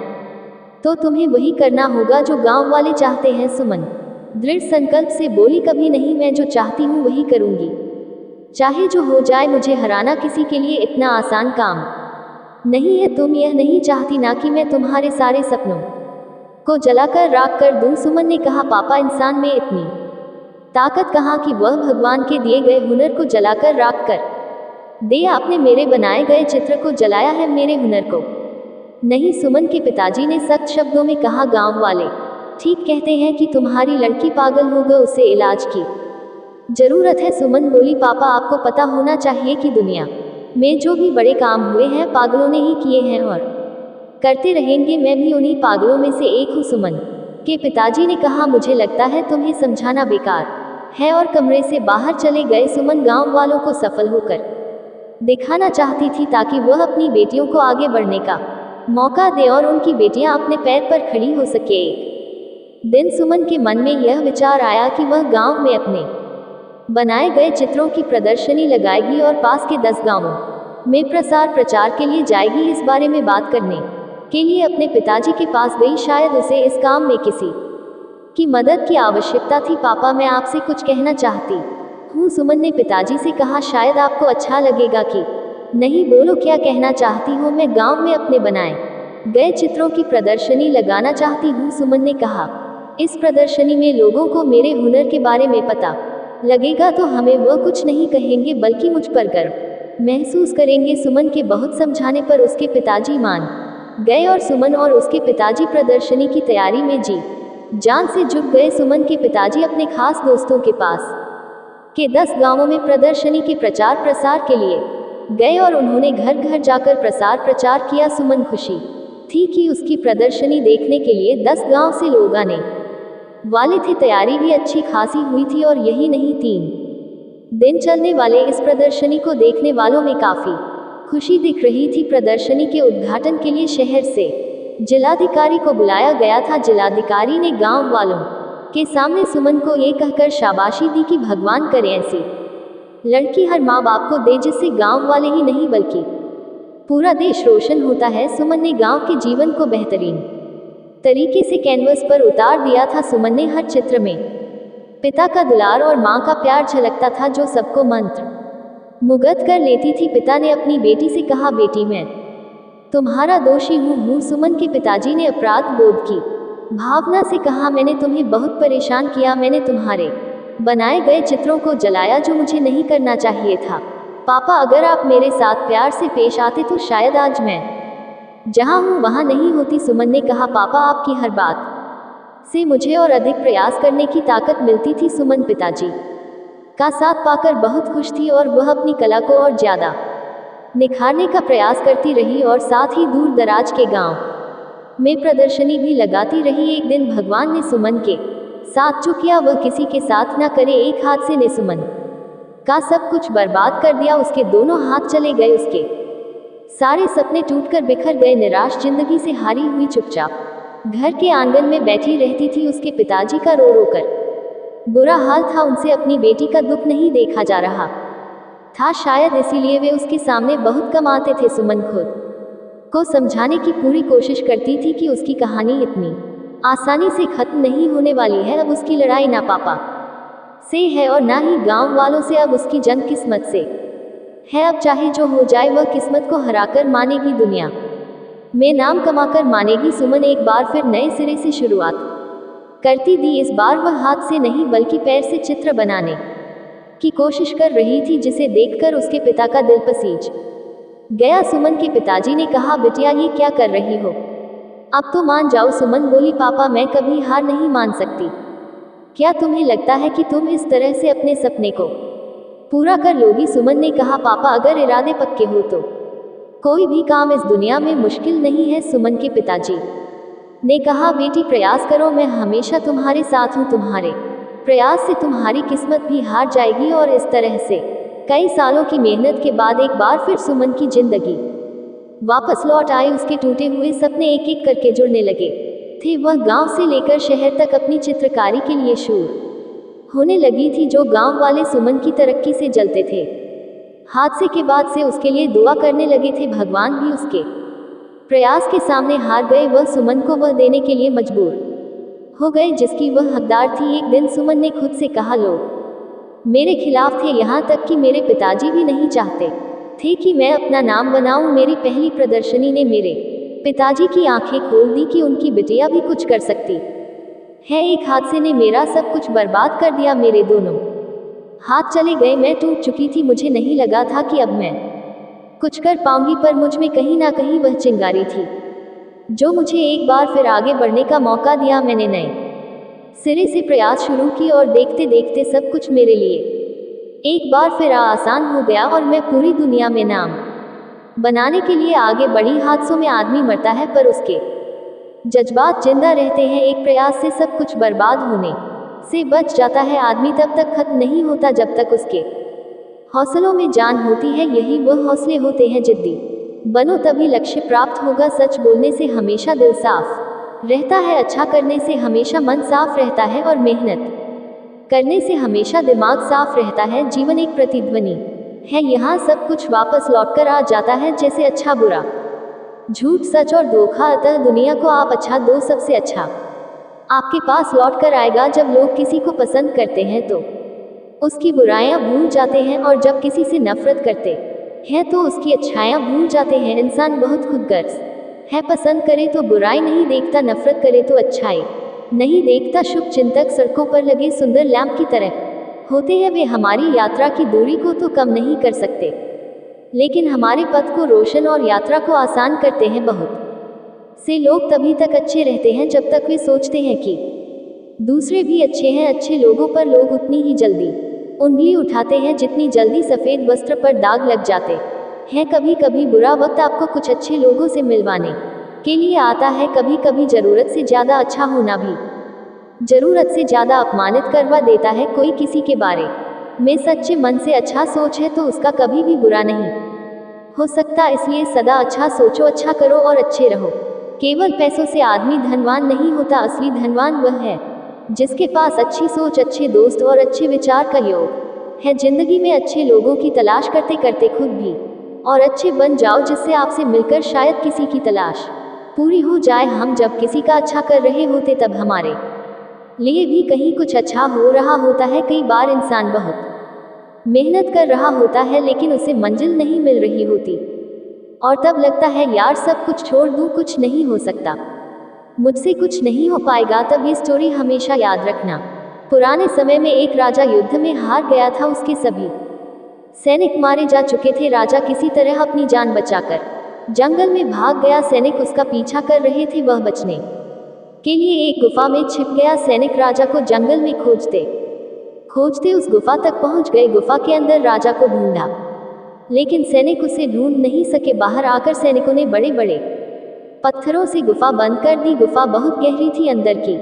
तो तुम्हें वही करना होगा जो गांव वाले चाहते हैं। सुमन दृढ़ संकल्प से बोली, कभी नहीं, मैं जो चाहती हूँ वही करूँगी, चाहे जो हो जाए। मुझे हराना किसी के लिए इतना आसान काम नहीं है। तुम यह नहीं चाहती ना कि मैं तुम्हारे सारे सपनों को जलाकर राख कर दूं? सुमन ने कहा, पापा इंसान में इतनी ताकत कहाँ कि वह भगवान के दिए गए हुनर को जलाकर राख कर दे। आपने मेरे बनाए गए चित्र को जलाया है, मेरे हुनर को नहीं। सुमन के पिताजी ने सख्त शब्दों में कहा, गांव वाले ठीक कहते हैं कि तुम्हारी लड़की पागल हो गई, उसे इलाज की जरूरत है। सुमन बोली, पापा आपको पता होना चाहिए कि दुनिया में जो भी बड़े काम हुए हैं पागलों ने ही किए हैं और करते रहेंगे। मैं भी उन्हीं पागलों में से एक हूँ। सुमन के पिताजी ने कहा, मुझे लगता है तुम्हें समझाना बेकार है, और कमरे से बाहर चले गए। सुमन गांव वालों को सफल होकर दिखाना चाहती थी, ताकि वह अपनी बेटियों को आगे बढ़ने का मौका दे और उनकी बेटियां अपने पैर पर खड़ी हो सके। एक दिन सुमन के मन में यह विचार आया कि वह गांव में अपने बनाए गए चित्रों की प्रदर्शनी लगाएगी और पास के 10 गांवों में प्रसार प्रचार के लिए जाएगी। इस बारे में बात करने के लिए अपने पिताजी के पास गई। शायद उसे इस काम में किसी की मदद की आवश्यकता थी। पापा, मैं आपसे कुछ कहना चाहती हूँ, सुमन ने पिताजी से कहा। शायद आपको अच्छा लगेगा कि नहीं, बोलो, क्या कहना चाहती हो? मैं गांव में अपने बनाए गए चित्रों की प्रदर्शनी लगाना चाहती हूँ, सुमन ने कहा। इस प्रदर्शनी में लोगों को मेरे हुनर के बारे में पता लगेगा तो हमें वह कुछ नहीं कहेंगे बल्कि मुझ पर गर्व महसूस करेंगे। सुमन के बहुत समझाने पर उसके पिताजी मान गए और सुमन और उसके पिताजी प्रदर्शनी की तैयारी में जी जान से जुट गए। सुमन के पिताजी अपने खास दोस्तों के पास के 10 गांवों में प्रदर्शनी के प्रचार प्रसार के लिए गए और उन्होंने घर घर जाकर प्रसार प्रचार किया। सुमन खुशी थी कि उसकी प्रदर्शनी देखने के लिए 10 गांव से लोग आने वाले थे। तैयारी भी अच्छी खासी हुई थी और यही नहीं, 3 दिन चलने वाले इस प्रदर्शनी को देखने वालों में काफी खुशी दिख रही थी। प्रदर्शनी के उद्घाटन के लिए शहर से जिलाधिकारी को बुलाया गया था। जिलाधिकारी ने गांव वालों के सामने सुमन को ये कहकर शाबाशी दी कि भगवान करे ऐसी लड़की हर माँ बाप को दे जिससे गांव वाले ही नहीं बल्कि पूरा देश रोशन होता है। सुमन ने गांव के जीवन को बेहतरीन तरीके से कैनवस पर उतार दिया था। सुमन ने हर चित्र में पिता का दुलार और माँ का प्यार झलकता था जो सबको मंत्र मुग्ध कर लेती थी। पिता ने अपनी बेटी से कहा, बेटी, मैं तुम्हारा दोषी हूँ। सुमन के पिताजी ने अपराध बोध की भावना से कहा, मैंने तुम्हें बहुत परेशान किया, मैंने तुम्हारे बनाए गए चित्रों को जलाया जो मुझे नहीं करना चाहिए था। पापा, अगर आप मेरे साथ प्यार से पेश आते तो शायद आज मैं जहाँ हूँ वहाँ नहीं होती। सुमन ने कहा, पापा, आपकी हर बात से मुझे और अधिक प्रयास करने की ताकत मिलती थी। सुमन पिताजी का साथ पाकर बहुत खुश थी और वह अपनी कला को और ज्यादा निखारने का प्रयास करती रही और साथ ही दूर दराज के गांव में प्रदर्शनी भी लगाती रही। एक दिन भगवान ने सुमन के साथ जो किया वह किसी के साथ न करे। एक हादसे ने सुमन का सब कुछ बर्बाद कर दिया। उसके दोनों हाथ चले गए, उसके सारे सपने टूटकर बिखर गए। निराश जिंदगी से हारी हुई चुपचाप घर के आंगन में बैठी रहती थी। उसके पिताजी का रो रो कर बुरा हाल था। उनसे अपनी बेटी का दुख नहीं देखा जा रहा था, शायद इसीलिए वे उसके सामने बहुत कम आते थे। सुमन खुद को समझाने की पूरी कोशिश करती थी कि उसकी कहानी इतनी आसानी से खत्म नहीं होने वाली है। अब उसकी लड़ाई ना पापा से है और ना ही गांव वालों से, अब उसकी जंग किस्मत से है। अब चाहे जो हो जाए वह किस्मत को हराकर मानेगी, दुनिया में नाम कमाकर मानेगी। सुमन एक बार फिर नए सिरे से शुरुआत करती थी। इस बार वह हाथ से नहीं बल्कि पैर से चित्र बनाने की कोशिश कर रही थी, जिसे देखकर उसके पिता का दिल पसीज गया। सुमन के पिताजी ने कहा, बिटिया, ये क्या कर रही हो? अब तो मान जाओ। सुमन बोली, पापा, मैं कभी हार नहीं मान सकती। क्या तुम्हें लगता है कि तुम इस तरह से अपने सपने को पूरा कर लोगी? सुमन ने कहा, पापा, अगर इरादे पक्के हो तो कोई भी काम इस दुनिया में मुश्किल नहीं है। सुमन के पिताजी ने कहा, बेटी, प्रयास करो, मैं हमेशा तुम्हारे साथ हूँ। तुम्हारे प्रयास से तुम्हारी किस्मत भी हार जाएगी। और इस तरह से कई सालों की मेहनत के बाद एक बार फिर सुमन की जिंदगी वापस लौट आई। उसके टूटे हुए सपने एक एक करके जुड़ने लगे थे। वह गांव से लेकर शहर तक अपनी चित्रकारी के लिए शूर होने लगी थी, जो गांव वाले सुमन की तरक्की से जलते थे। हादसे के बाद से उसके लिए दुआ करने लगे थे। भगवान भी उसके प्रयास के सामने हार गए। वह सुमन को वह देने के लिए मजबूर हो गए जिसकी वह हकदार थी। एक दिन सुमन ने खुद से कहा, लोग मेरे खिलाफ थे, यहाँ तक कि मेरे पिताजी भी नहीं चाहते थे कि मैं अपना नाम बनाऊं। मेरी पहली प्रदर्शनी ने मेरे पिताजी की आंखें खोल दी कि उनकी बिटिया भी कुछ कर सकती है। एक हादसे ने मेरा सब कुछ बर्बाद कर दिया। मेरे दोनों हाथ चले गए। मैं टूट चुकी थी। मुझे नहीं लगा था कि अब मैं कुछ कर पाऊंगी, पर मुझ में कहीं ना कहीं वह चिंगारी थी जो मुझे एक बार फिर आगे बढ़ने का मौका दिया। मैंने नए सिरे से प्रयास शुरू की और देखते देखते सब कुछ मेरे लिए एक बार फिर आसान हो गया और मैं पूरी दुनिया में नाम बनाने के लिए आगे बढ़ी। हादसों में आदमी मरता है पर उसके जज्बात जिंदा रहते हैं। एक प्रयास से सब कुछ बर्बाद होने से बच जाता है। आदमी तब तक खत्म नहीं होता जब तक उसके हौसलों में जान होती है। यही वह हौसले होते हैं। जिद्दी बनो तभी लक्ष्य प्राप्त होगा। सच बोलने से हमेशा दिल साफ रहता है, अच्छा करने से हमेशा मन साफ रहता है और मेहनत करने से हमेशा दिमाग साफ रहता है। जीवन एक प्रतिध्वनि है, यहाँ सब कुछ वापस लौटकर आ जाता है। जैसे अच्छा बुरा झूठ, सच और धोखा। अतः दुनिया को आप अच्छा दो, सबसे अच्छा आपके पास लौट कर आएगा। जब लोग किसी को पसंद करते हैं तो उसकी बुराइयां भूल जाते हैं, और जब किसी से नफरत करते हैं तो उसकी अच्छाइयां भूल जाते हैं। इंसान बहुत खुदगर्ज है, पसंद करे तो बुराई नहीं देखता, नफरत करे तो अच्छाई नहीं देखता। शुभ चिंतक सड़कों पर लगे सुंदर लैंप की तरह होते हैं। वे हमारी यात्रा की दूरी को तो कम नहीं कर सकते, लेकिन हमारे पथ को रोशन और यात्रा को आसान करते हैं। बहुत से लोग तभी तक अच्छे रहते हैं जब तक वे सोचते हैं कि दूसरे भी अच्छे हैं। अच्छे लोगों पर लोग उतनी ही जल्दी उंगली उठाते हैं जितनी जल्दी सफ़ेद वस्त्र पर दाग लग जाते हैं। कभी कभी बुरा वक्त आपको कुछ अच्छे लोगों से मिलवाने के लिए आता है। कभी कभी ज़रूरत से ज़्यादा अच्छा होना भी ज़रूरत से ज़्यादा अपमानित करवा देता है। कोई किसी के बारे में सच्चे मन से अच्छा सोच है तो उसका कभी भी बुरा नहीं हो सकता। इसलिए सदा अच्छा सोचो, अच्छा करो और अच्छे रहो। केवल पैसों से आदमी धनवान नहीं होता, असली धनवान वह है जिसके पास अच्छी सोच, अच्छे दोस्त और अच्छे विचार का योग है। जिंदगी में अच्छे लोगों की तलाश करते करते खुद भी और अच्छे बन जाओ, जिससे आपसे मिलकर शायद किसी की तलाश पूरी हो जाए। हम जब किसी का अच्छा कर रहे होते तब हमारे लिए भी कहीं कुछ अच्छा हो रहा होता है। कई बार इंसान बहुत मेहनत कर रहा होता है लेकिन उसे मंजिल नहीं मिल रही होती, और तब लगता है यार सब कुछ छोड़ दूं, कुछ नहीं हो सकता, मुझसे कुछ नहीं हो पाएगा। तब ये स्टोरी हमेशा याद रखना। पुराने समय में एक राजा युद्ध में हार गया था। उसके सभी सैनिक मारे जा चुके थे। राजा किसी तरह अपनी जान बचाकर जंगल में भाग गया। सैनिक उसका पीछा कर रहे थे। वह बचने के लिए एक गुफा में छिप गया। सैनिक राजा को जंगल में खोजते खोजते उस गुफा तक पहुंच गए। गुफा के अंदर राजा को ढूंढा, लेकिन सैनिक उसे ढूंढ नहीं सके। बाहर आकर सैनिकों ने बड़े बड़े पत्थरों से गुफा बंद कर दी। गुफा बहुत गहरी थी अंदर की,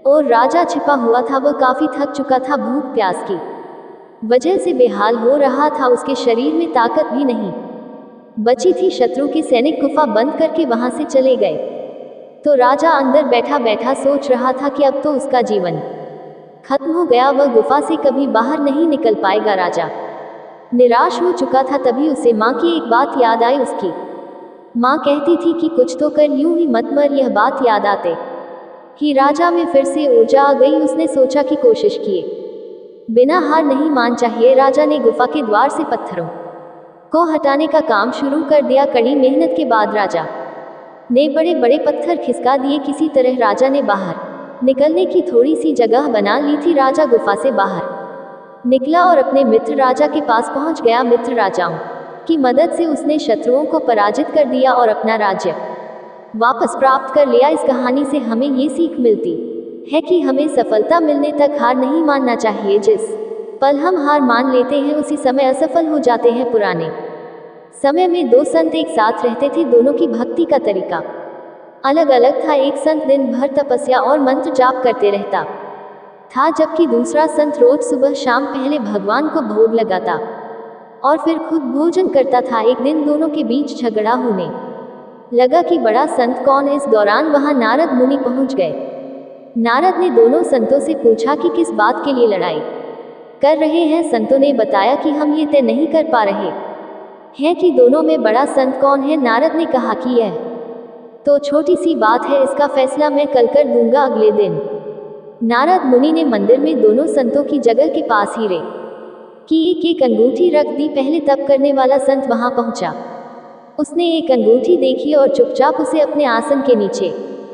और राजा छिपा हुआ था। वह काफी थक चुका था, भूख प्यास की वजह से बेहाल हो रहा था। उसके शरीर में ताकत भी नहीं बची थी। शत्रु के सैनिक गुफा बंद करके वहां से चले गए, तो राजा अंदर बैठा बैठा सोच रहा था कि अब तो उसका जीवन खत्म हो गया, वह गुफा से कभी बाहर नहीं निकल पाएगा। राजा निराश हो चुका था। तभी उसे माँ की एक बात याद आई। उसकी माँ कहती थी कि कुछ तो कर, यूं ही मत मर। यह बात याद आते ही राजा में फिर से ऊर्जा आ गई। उसने सोचा कि कोशिश किए बिना हार नहीं मान चाहिए। राजा ने गुफा के द्वार से पत्थरों को हटाने का काम शुरू कर दिया। कड़ी मेहनत के बाद राजा ने बड़े बड़े पत्थर खिसका दिए। किसी तरह राजा ने बाहर निकलने की थोड़ी सी जगह बना ली थी। राजा गुफा से बाहर निकला और अपने मित्र राजा के पास पहुंच गया। मित्र राजाओं की मदद से उसने शत्रुओं को पराजित कर दिया और अपना राज्य वापस प्राप्त कर लिया। इस कहानी से हमें ये सीख मिलती है कि हमें सफलता मिलने तक हार नहीं मानना चाहिए। जिस पल हम हार मान लेते हैं उसी समय असफल हो जाते हैं। पुराने समय में दो संत एक साथ रहते थे। दोनों की भक्ति का तरीका अलग अलग था। एक संत दिन भर तपस्या और मंत्र जाप करते रहता था, जबकि दूसरा संत रोज सुबह शाम पहले भगवान को भोग लगाता और फिर खुद भोजन करता था। एक दिन दोनों के बीच झगड़ा होने लगा कि बड़ा संत कौन है। इस दौरान वहां नारद मुनि पहुंच गए। नारद ने दोनों संतों से पूछा कि किस बात के लिए लड़ाई कर रहे हैं। संतों ने बताया कि हम ये तय नहीं कर पा रहे हैं कि दोनों में बड़ा संत कौन है। नारद ने कहा कि यह तो छोटी सी बात है, इसका फैसला मैं कल कर दूंगा। अगले दिन नारद मुनि ने मंदिर में दोनों संतों की जगह के पास हीरे की एक एक अंगूठी रख दी। पहले तप करने वाला संत वहां पहुंचा। उसने एक अंगूठी देखी और चुपचाप उसे अपने आसन के नीचे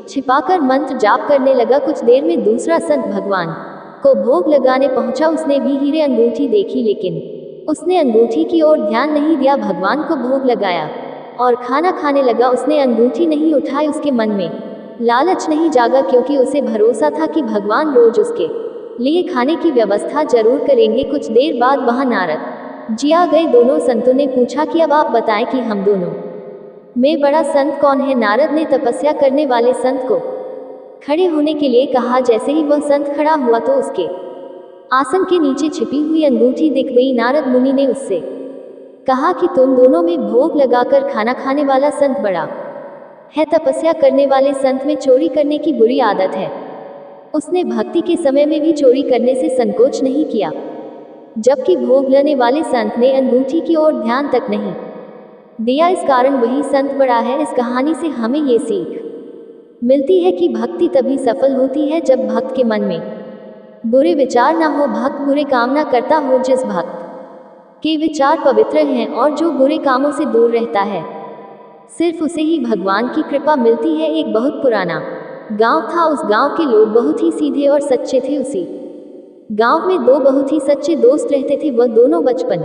छिपाकर मंत्र जाप करने लगा। कुछ देर में दूसरा संत भगवान को भोग लगाने पहुंचा। उसने भी हीरे अंगूठी देखी, लेकिन उसने अंगूठी की ओर ध्यान नहीं दिया। भगवान को भोग लगाया और खाना खाने लगा। उसने अंगूठी नहीं उठाई। उसके मन में लालच नहीं जागा, क्योंकि उसे भरोसा था कि भगवान रोज उसके लिए खाने की व्यवस्था जरूर करेंगे। कुछ देर बाद वहां नारद जी आ गए। दोनों संतों ने पूछा कि अब आप बताएं कि हम दोनों में बड़ा संत कौन है। नारद ने तपस्या करने वाले संत को खड़े होने के लिए कहा। जैसे ही वह संत खड़ा हुआ तो उसके आसन के नीचे छिपी हुई अंगूठी दिख गई। नारद मुनि ने उससे कहा कि तुम दोनों में भोग लगाकर खाना खाने वाला संत बड़ा है। तपस्या करने वाले संत में चोरी करने की बुरी आदत है। उसने भक्ति के समय में भी चोरी करने से संकोच नहीं किया, जबकि भोग लेने वाले संत ने अंगूठी की ओर ध्यान तक नहीं दिया इस कारण वही संत बड़ा है। इस कहानी से हमें ये सीख मिलती है कि भक्ति तभी सफल होती है जब भक्त के मन में बुरे विचार ना हो, भक्त बुरे काम ना करता हो। जिस भक्त के विचार पवित्र हैं और जो बुरे कामों से दूर रहता है, सिर्फ उसे ही भगवान की कृपा मिलती है। एक बहुत पुराना गांव था। उस गांव के लोग बहुत ही सीधे और सच्चे थे। उसी गांव में दो बहुत ही सच्चे दोस्त रहते थे। वह दोनों बचपन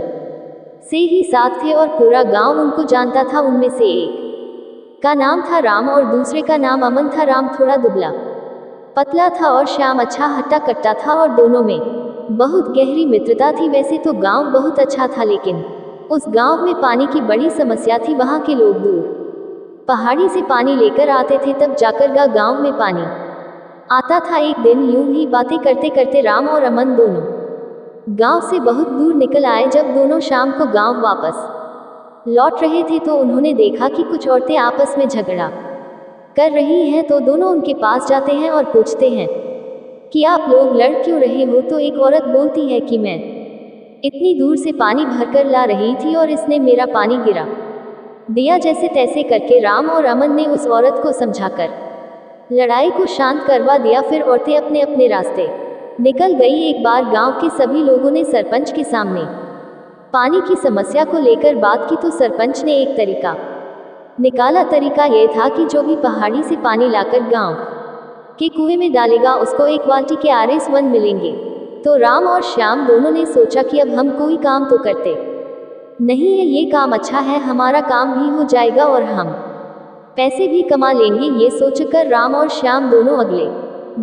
से ही साथ थे और पूरा गांव उनको जानता था। उनमें से एक का नाम था राम और दूसरे का नाम अमन था। राम थोड़ा दुबला पतला था और श्याम अच्छा हट्टा कट्टा था और दोनों में बहुत गहरी मित्रता थी। वैसे तो गांव बहुत अच्छा था, लेकिन उस गांव में पानी की बड़ी समस्या थी। वहां के लोग दूर पहाड़ी से पानी लेकर आते थे, तब जाकर गांव में पानी आता था। एक दिन यूं ही बातें करते करते राम और अमन दोनों गांव से बहुत दूर निकल आए। जब दोनों शाम को गांव वापस लौट रहे थे तो उन्होंने देखा कि कुछ औरतें आपस में झगड़ा कर रही हैं। तो दोनों उनके पास जाते हैं और पूछते हैं कि आप लोग लड़ क्यों रहे हो। तो एक औरत बोलती है कि मैं इतनी दूर से पानी भरकर ला रही थी और इसने मेरा पानी गिरा दिया। जैसे तैसे करके राम और अमन ने उस औरत को समझाकर लड़ाई को शांत करवा दिया। फिर औरतें अपने अपने रास्ते निकल गई। एक बार गांव के सभी लोगों ने सरपंच के सामने पानी की समस्या को लेकर बात की तो सरपंच ने एक तरीका निकाला। तरीका यह था कि जो भी पहाड़ी से पानी लाकर गांव के कुएं में डालेगा उसको एक बाल्टी के आरएस 1 मिलेंगे। तो राम और श्याम दोनों ने सोचा कि अब हम कोई काम तो करते नहीं है, ये काम अच्छा है, हमारा काम भी हो जाएगा और हम पैसे भी कमा लेंगे। ये सोचकर राम और श्याम दोनों अगले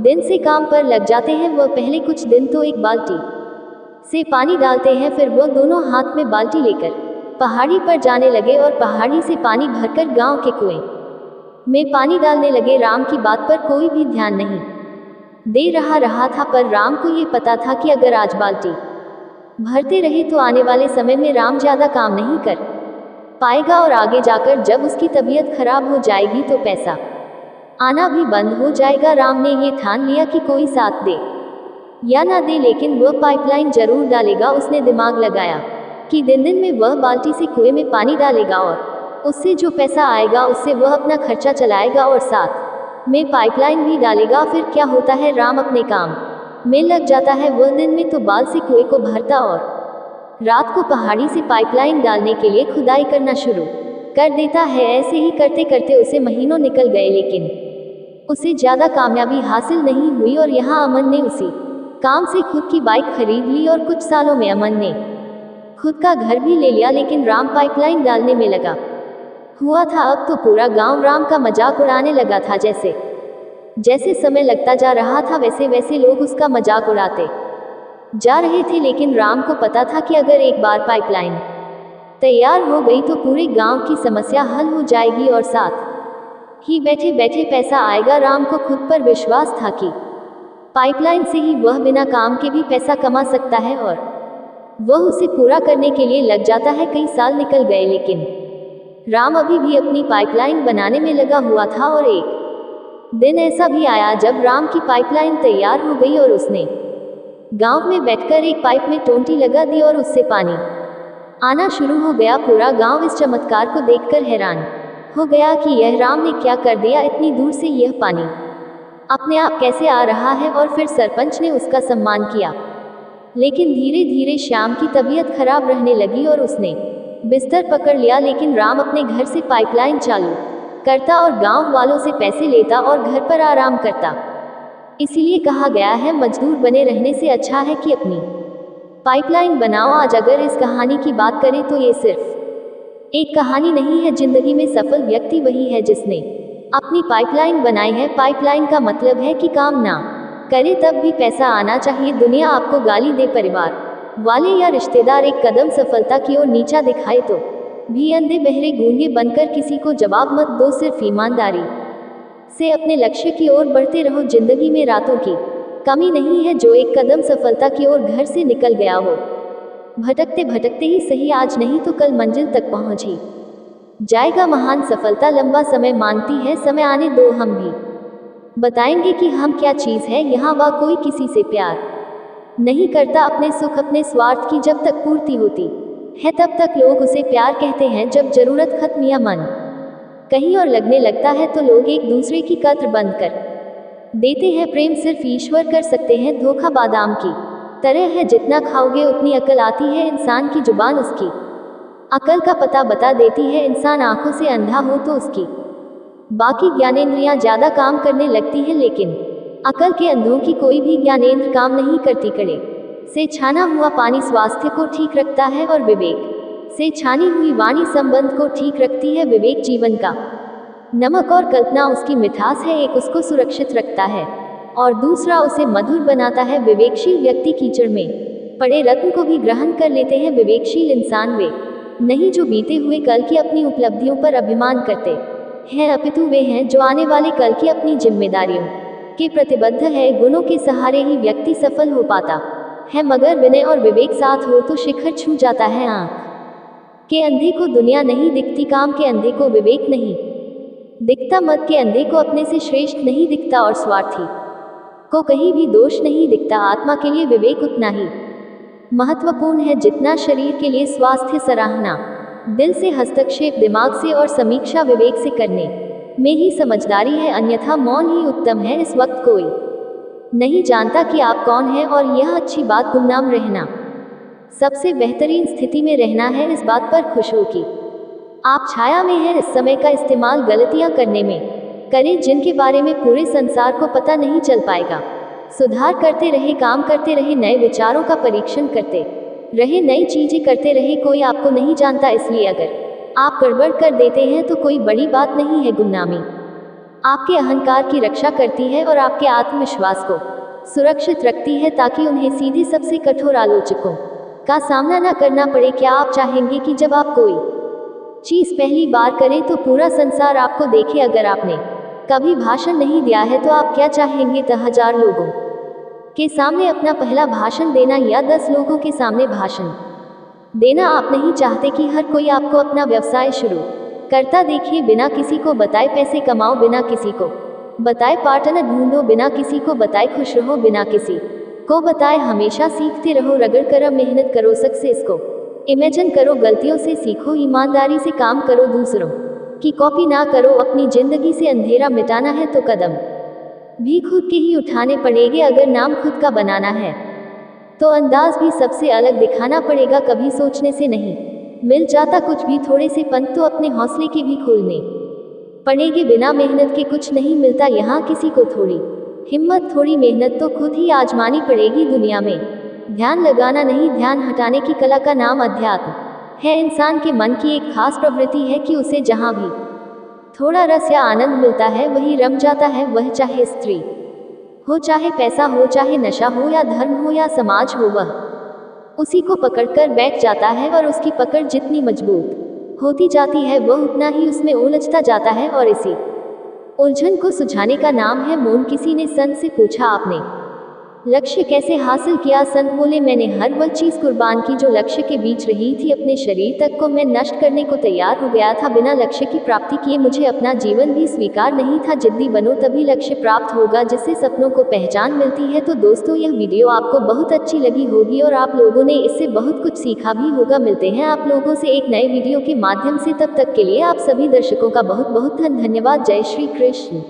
दिन से काम पर लग जाते हैं। वह पहले कुछ दिन तो एक बाल्टी से पानी डालते हैं, फिर वह दोनों हाथ में बाल्टी लेकर पहाड़ी पर जाने लगे और पहाड़ी से पानी भरकर गांव के कुएं में पानी डालने लगे। राम की बात पर कोई भी ध्यान नहीं दे रहा था, पर राम को ये पता था कि अगर आज बाल्टी भरते रहे तो आने वाले समय में राम ज्यादा काम नहीं कर पाएगा और आगे जाकर जब उसकी तबीयत खराब हो जाएगी तो पैसा आना भी बंद हो जाएगा। राम ने ये ठान लिया कि कोई साथ दे या ना दे, लेकिन वह पाइपलाइन जरूर डालेगा। उसने दिमाग लगाया कि दिन दिन में वह बाल्टी से कुएं में पानी डालेगा और उससे जो पैसा आएगा उससे वह अपना खर्चा चलाएगा और साथ में पाइपलाइन भी डालेगा। फिर क्या होता है, राम अपने काम में लग जाता है। वह दिन में तो बाल से कुएं को भरता और रात को पहाड़ी से पाइपलाइन डालने के लिए खुदाई करना शुरू कर देता है। ऐसे ही करते करते उसे महीनों निकल गए, लेकिन उसे ज्यादा कामयाबी हासिल नहीं हुई और यहाँ अमन ने उसी काम से खुद की बाइक खरीद ली और कुछ सालों में अमन ने खुद का घर भी ले लिया। लेकिन राम पाइपलाइन डालने में लगा हुआ था। अब तो पूरा गांव राम का मजाक उड़ाने लगा था। जैसे जैसे समय लगता जा रहा था वैसे वैसे लोग उसका मजाक उड़ाते जा रहे थे। लेकिन राम को पता था कि अगर एक बार पाइपलाइन तैयार हो गई तो पूरे गांव की समस्या हल हो जाएगी और साथ ही बैठे बैठे पैसा आएगा। राम को खुद पर विश्वास था कि पाइपलाइन से ही वह बिना काम के भी पैसा कमा सकता है और वह उसे पूरा करने के लिए लग जाता है। कई साल निकल गए, लेकिन राम अभी भी अपनी पाइपलाइन बनाने में लगा हुआ था और एक दिन ऐसा भी आया जब राम की पाइपलाइन तैयार हो गई और उसने गांव में बैठकर एक पाइप में टोंटी लगा दी और उससे पानी आना शुरू हो गया। पूरा गांव इस चमत्कार को देखकर हैरान हो गया कि यह राम ने क्या कर दिया। इतनी दूर से यह पानी अपने आप कैसे आ रहा है। और फिर सरपंच ने उसका सम्मान किया। लेकिन धीरे धीरे श्याम की तबीयत खराब रहने लगी और उसने बिस्तर पकड़ लिया। लेकिन राम अपने घर से पाइपलाइन चालू करता और गांव वालों से पैसे लेता और घर पर आराम करता। इसीलिए कहा गया है, मजदूर बने रहने से अच्छा है कि अपनी पाइपलाइन बनाओ। आज अगर इस कहानी की बात करें तो ये सिर्फ एक कहानी नहीं है। जिंदगी में सफल व्यक्ति वही है जिसने अपनी पाइपलाइन बनाई है। पाइपलाइन का मतलब है कि काम ना करे तब भी पैसा आना चाहिए। दुनिया आपको गाली दे, परिवार वाले या रिश्तेदार एक कदम सफलता की ओर नीचा दिखाए तो भी अंधे बहरे गूंगे बनकर किसी को जवाब मत दो। सिर्फ ईमानदारी से अपने लक्ष्य की ओर बढ़ते रहो। जिंदगी में रातों की कमी नहीं है। जो एक कदम सफलता की ओर घर से निकल गया हो, भटकते भटकते ही सही, आज नहीं तो कल मंजिल तक पहुंच ही जाएगा। महान सफलता लंबा समय मांगती है। समय आने दो, हम भी बताएंगे कि हम क्या चीज़ है। यहाँ वह कोई किसी से प्यार नहीं करता। अपने सुख अपने स्वार्थ की जब तक पूर्ति होती है। तब तक लोग उसे प्यार कहते हैं जब जरूरत खत्म या मन कहीं और लगने लगता है तो लोग एक दूसरे की कद्र बंद कर देते हैं। प्रेम सिर्फ ईश्वर कर सकते हैं। धोखा बादाम की तरह है, जितना खाओगे उतनी अकल आती है। इंसान की जुबान उसकी अकल का पता बता देती है। इंसान आंखों से अंधा हो तो उसकी बाकी ज्ञानेंद्रियां ज्यादा काम करने लगती हैं, लेकिन अकल के अंधों की कोई भी ज्ञानेंद्र काम नहीं करती। कड़े से छाना हुआ पानी स्वास्थ्य को ठीक रखता है और विवेक से छानी हुई वाणी संबंध को ठीक रखती है। विवेक जीवन का नमक और कल्पना उसकी मिठास है। एक उसको सुरक्षित रखता है और दूसरा उसे मधुर बनाता है। विवेकशील व्यक्ति कीचड़ में पड़े रत्न को भी ग्रहण कर लेते हैं। विवेकशील इंसान वे नहीं जो बीते हुए कल की अपनी उपलब्धियों पर अभिमान करते हैं, अपितु वे हैं जो आने वाले कल की अपनी जिम्मेदारियों के प्रतिबद्ध है। गुणों के सहारे ही व्यक्ति सफल हो पाता है, मगर विनय और विवेक साथ हो तो शिखर छू जाता है। आंख के अंधे को दुनिया नहीं दिखती, काम के अंधे को विवेक नहीं दिखता, मत के अंधे को अपने से श्रेष्ठ नहीं दिखता और स्वार्थी को कहीं भी दोष नहीं दिखता। आत्मा के लिए विवेक उतना ही महत्वपूर्ण है जितना शरीर के लिए स्वास्थ्य। सराहना दिल से, हस्तक्षेप दिमाग से और समीक्षा विवेक से करने में ही समझदारी है, अन्यथा मौन ही उत्तम है। इस वक्त कोई नहीं जानता कि आप कौन हैं और यह अच्छी बात गुमनाम रहना सबसे बेहतरीन स्थिति में रहना है। इस बात पर खुश हो कि आप छाया में हैं। इस समय का इस्तेमाल गलतियां करने में करें जिनके बारे में पूरे संसार को पता नहीं चल पाएगा। सुधार करते रहे, काम करते रहे, नए विचारों का परीक्षण करते रहे, नई चीजें करते रहे। कोई आपको नहीं जानता, इसलिए अगर आप गड़बड़ कर देते हैं तो कोई बड़ी बात नहीं है। गुमनामी आपके अहंकार की रक्षा करती है और आपके आत्मविश्वास को सुरक्षित रखती है ताकि उन्हें सीधे सबसे कठोर आलोचकों का सामना न करना पड़े। क्या आप चाहेंगे कि जब आप कोई चीज पहली बार करें तो पूरा संसार आपको देखे? अगर आपने कभी भाषण नहीं दिया है तो आप क्या चाहेंगे? 10,000 लोगों के सामने अपना पहला भाषण देना या 10 लोगों के सामने भाषण देना? आप नहीं चाहते कि हर कोई आपको अपना व्यवसाय शुरू करता देखे। बिना किसी को बताए पैसे कमाओ, बिना किसी को बताए पार्टनर ढूंढो, बिना किसी को बताए खुश रहो, बिना किसी को बताए हमेशा सीखते रहो। रगड़ कर मेहनत करो, सक्सेस को इमेजिन करो, गलतियों से सीखो, ईमानदारी से काम करो, दूसरों की कॉपी ना करो। अपनी जिंदगी से अंधेरा मिटाना है तो कदम भी खुद के ही उठाने पड़ेंगे। अगर नाम खुद का बनाना है तो अंदाज भी सबसे अलग दिखाना पड़ेगा। कभी सोचने से नहीं मिल जाता कुछ भी, थोड़े से पंख तो अपने हौसले के भी खोलने पड़ेंगे। बिना मेहनत के कुछ नहीं मिलता यहाँ किसी को। थोड़ी हिम्मत, थोड़ी मेहनत तो खुद ही आजमानी पड़ेगी। दुनिया में ध्यान लगाना नहीं, ध्यान हटाने की कला का नाम अध्यात्म है। इंसान के मन की एक खास प्रवृत्ति है कि उसे जहाँ भी थोड़ा रस या आनंद मिलता है वही रम जाता है। वह चाहे स्त्री हो, चाहे पैसा हो, चाहे नशा हो या धर्म हो या समाज हो, वह उसी को पकड़कर बैठ जाता है और उसकी पकड़ जितनी मजबूत होती जाती है वह उतना ही उसमें उलझता जाता है और इसी उलझन को सुझाने का नाम है मौन। किसी ने संत से पूछा, आपने लक्ष्य कैसे हासिल किया? संत बोले, मैंने हर वह चीज कुर्बान की जो लक्ष्य के बीच रही थी। अपने शरीर तक को मैं नष्ट करने को तैयार हो गया था। बिना लक्ष्य की प्राप्ति किए मुझे अपना जीवन भी स्वीकार नहीं था। जिद्दी बनो तभी लक्ष्य प्राप्त होगा, जिससे सपनों को पहचान मिलती है। तो दोस्तों, यह वीडियो आपको बहुत अच्छी लगी होगी और आप लोगों ने इससे बहुत कुछ सीखा भी होगा। मिलते हैं आप लोगों से एक नए वीडियो के माध्यम से, तब तक के लिए आप सभी दर्शकों का बहुत बहुत धन्यवाद। जय श्री कृष्ण।